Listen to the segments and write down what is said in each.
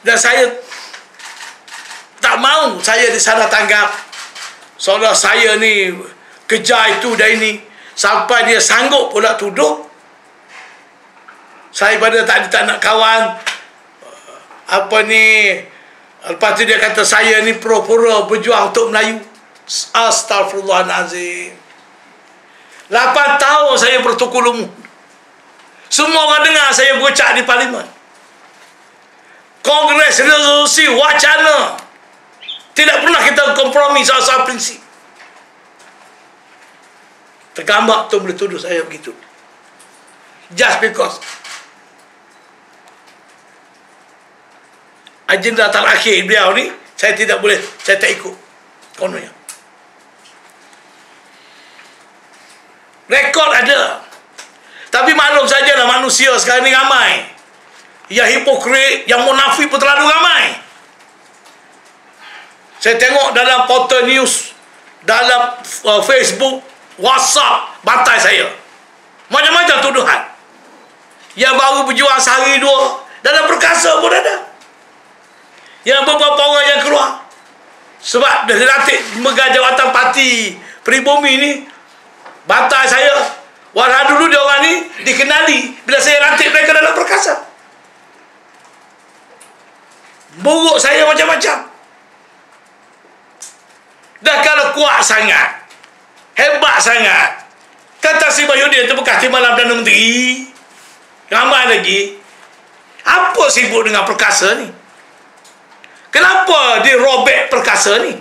Dan saya tak mahu saya disalah tanggap seolah saya ni kejar itu dan ini, sampai dia sanggup pula tuduh saya pada tak nak kawan. Apa ni, lepas tu dia kata saya ni pura-pura berjuang untuk Melayu. Astaghfirullahalazim. 8 tahun saya bertukar lumut. Semua orang dengar saya berucap di parlimen. Kongres, resolusi, wacana, tidak pernah kita kompromi soal-soal prinsip. Tergambar tu boleh tuduh saya begitu. Just because agenda terakhir beliau ni saya tidak boleh, saya tak ikut kononnya. Rekod ada. Tapi maklum sajalah manusia sekarang ni ramai. Yang hipokrit, yang munafik pun terlalu ramai. Saya tengok dalam portal news, dalam Facebook, WhatsApp, bantai saya. Macam-macam tuduhan. Yang baru berjuang sehari dua, dalam Perkasa pun ada. Yang beberapa orang yang keluar sebab dia dilantik memegang jawatan parti Peribumi ni, bantai saya. Walau dulu dia orang ni dikenali bila saya lantik mereka dalam Perkasa. Buruk saya macam-macam. Dah kalau kuat sangat, hebat sangat, kata si Mahyudin tu bekas Timbalan Perdana Menteri, ramai lagi. Apa sibuk dengan Perkasa ni? Kenapa dia robek Perkasa ni?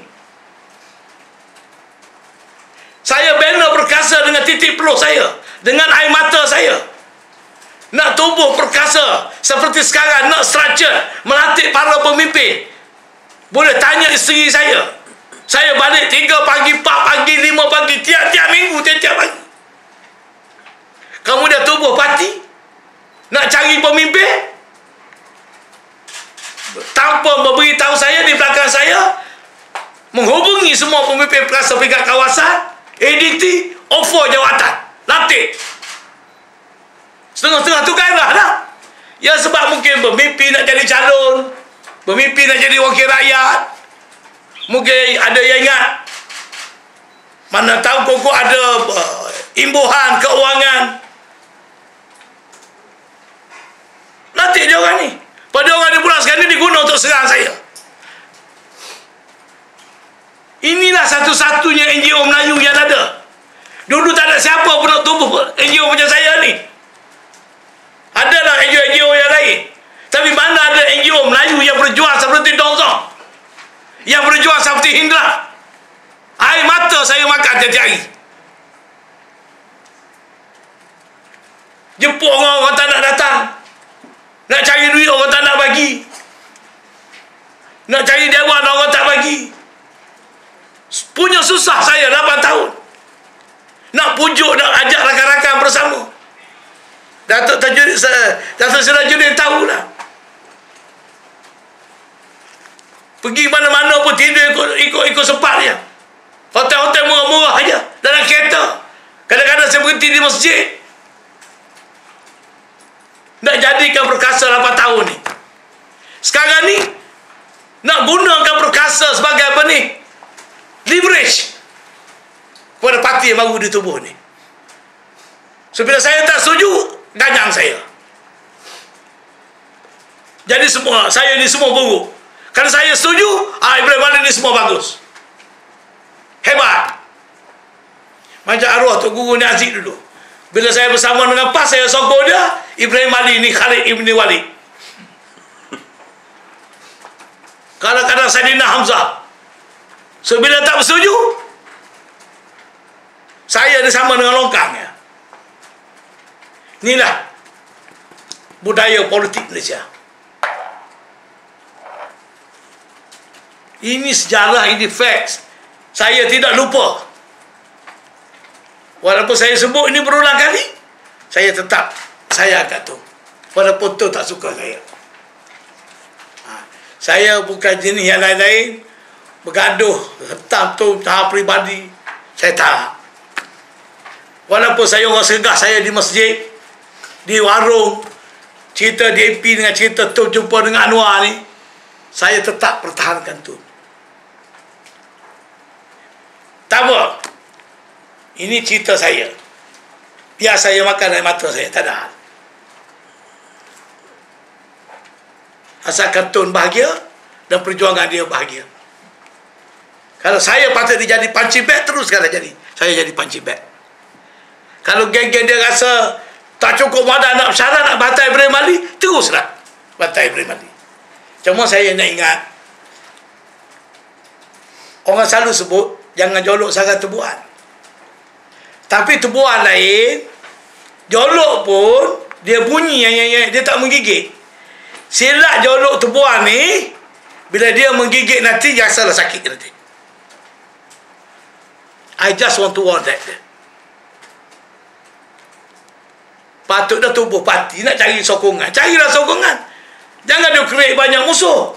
Saya bina Perkasa dengan titik peluh saya, dengan air mata saya. Nak tubuh Perkasa seperti sekarang, nak structure, melantik para pemimpin. Boleh tanya isteri saya. Saya balik 3 pagi, 4 pagi, 5 pagi, tiap-tiap minggu, tiap-tiap pagi. Kamu dah tubuh parti, nak cari pemimpin, tanpa memberitahu saya di belakang saya, menghubungi semua pemimpin Perkasa peringkat kawasan, ADT, offer jawatan, lantik. Setengah-setengah tu kan dah. Ya sebab mungkin bermimpi nak jadi calon, bermimpi nak jadi wakil rakyat. Mungkin ada yang ingat, mana tahu kok ada imbuhan keuangan. Lantik dia orang ni. Pada orang di pulang sekarang ni diguna untuk serang saya. Inilah satu-satunya NGO Melayu yang ada. Dulu tak ada siapa pun nak tubuh NGO macam saya ni. Adalah NGO yang lain. Tapi mana ada NGO Melayu yang berjuang seperti Dong Zong, yang berjuang seperti Hindra. Air mata saya makan tiap hari. Jemput orang tak nak datang. Nak cari duit orang tak nak bagi. Nak cari dewan orang tak bagi. Punya susah saya 8 tahun. Nak pujuk, nak ajak rakan-rakan bersama. Datuk Sirajuddin tahulah. Pergi mana-mana pun tidur ikut sempat dia. Hotel-hotel murah-murah aja, dalam kereta. Kadang-kadang saya berhenti di masjid. Nak jadikan Perkasa 8 tahun ni. Sekarang ni nak gunakan Perkasa sebagai apa ni? Leverage kepada parti yang baru ditubuh ni. So bila saya tak setuju, ganyang saya. Jadi semua, saya ni semua buruk. Kalau saya setuju, Ibrahim Ali ni semua bagus. Hebat. Macam arwah Tok Guru ni Aziz dulu. Bila saya bersama dengan PAS, saya sokong dia, Ibrahim Ali ni Khalid Ibn Walid. Kadang-kadang Saidina Hamzah. So bila tak bersetuju, saya ada sama dengan longkang ya. Inilah budaya politik Malaysia. Ini sejarah, ini facts. Saya tidak lupa. Walaupun saya sebut ini berulang kali, saya tetap, saya agak tu. Walaupun tu tak suka saya. Saya bukan jenis yang lain-lain, bergaduh, hentam tu, tahap peribadi. Saya tak. Walaupun saya orang segah saya di masjid, di warung, cerita DAP dengan cerita tu jumpa dengan Anwar ni, saya tetap pertahankan tu. Tak apa. Ini cerita saya. Biar saya makan air mata saya, tak ada hal. Asalkan Tun bahagia dan perjuangan dia bahagia. Kalau saya patut dia jadi punching bag, teruskanlah jadi. Saya jadi punching bag. Kalau geng-geng dia rasa tak cukup modal nak syarat nak bantai Ibrahim Ali, teruslah bantai Ibrahim Ali. Cuma saya nak ingat, orang selalu sebut jangan jolok sarang tebuan. Tapi tebuan lain, jolok pun dia bunyi yang dia tak menggigit. Silap jolok tebuan ni, bila dia menggigit nanti jangan salah sakit nanti. I just want to warn that. Patut dah tubuh parti nak cari sokongan, carilah sokongan. Jangan dia create banyak musuh.